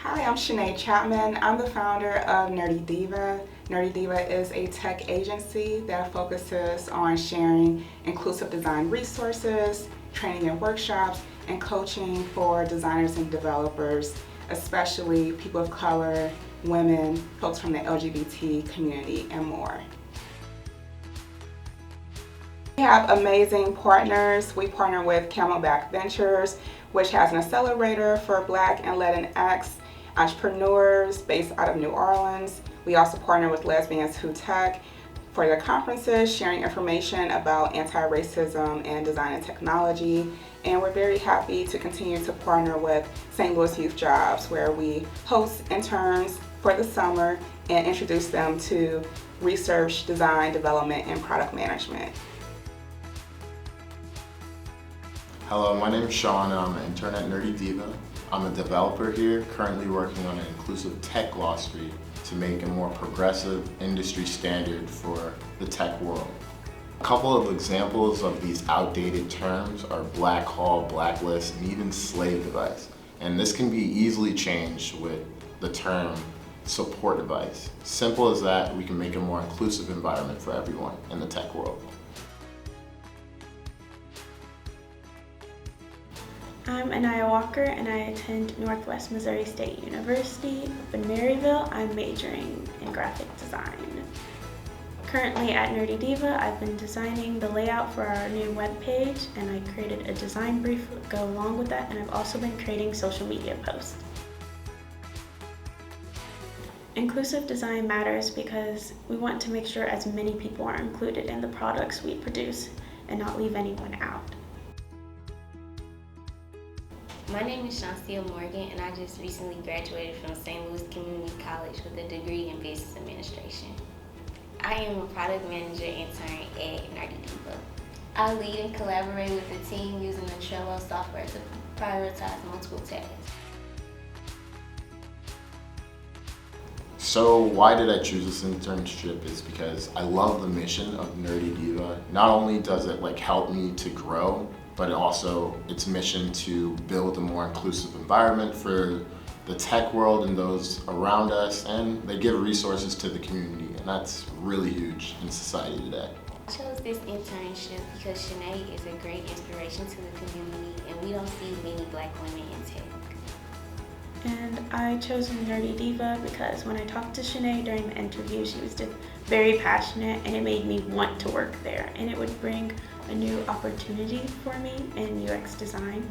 Hi, I'm Shanae Chapman. I'm the founder of Nerdy Diva. Nerdy Diva is a tech agency that focuses on sharing inclusive design resources, training and workshops, and coaching for designers and developers, especially people of color, women, folks from the LGBT community, and more. We have amazing partners. We partner with Camelback Ventures, which has an accelerator for Black and Latinx entrepreneurs based out of New Orleans. We also partner with Lesbians Who Tech for their conferences, sharing information about anti-racism and design and technology. And we're very happy to continue to partner with St. Louis Youth Jobs, where we host interns for the summer and introduce them to research, design, development, and product management. Hello, my name is Sean and I'm an intern at Nerdy Diva. I'm a developer here, currently working on an inclusive tech glossary to make a more progressive industry standard for the tech world. A couple of examples of these outdated terms are black hole, blacklist, and even slave device. And this can be easily changed with the term support device. Simple as that, we can make a more inclusive environment for everyone in the tech world. I'm Anaya and I attend Northwest Missouri State University. Up in Maryville, I'm majoring in graphic design. Currently at Nerdy Diva, I've been designing the layout for our new webpage, and I created a design brief to go along with that, and I've also been creating social media posts. Inclusive design matters because we want to make sure as many people are included in the products we produce and not leave anyone out. My name is Shancia Morgan, and I just recently graduated from St. Louis Community College with a degree in business administration. I am a product manager intern at Nerdy Diva. I lead and collaborate with the team using the Trello software to prioritize multiple tasks. So why did I choose this internship is because I love the mission of Nerdy Diva. Not only does it help me to grow, but also its mission to build a more inclusive environment for the tech world and those around us, and they give resources to the community, and that's really huge in society today. I chose this internship because Shanae is a great inspiration to the community, and we don't see many Black women in tech. And I chose Nerdy Diva because when I talked to Shanae during the interview, she was just very passionate, and it made me want to work there, and it would bring a new opportunity for me in UX design.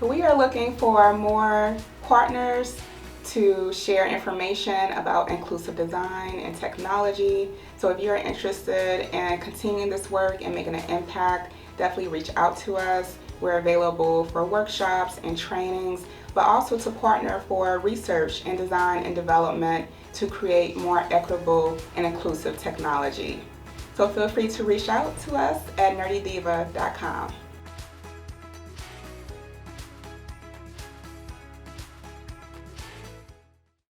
We are looking for more partners to share information about inclusive design and technology. So if you're interested in continuing this work and making an impact, definitely reach out to us. We're available for workshops and trainings, but also to partner for research and design and development to create more equitable and inclusive technology. So feel free to reach out to us at nerdydiva.com.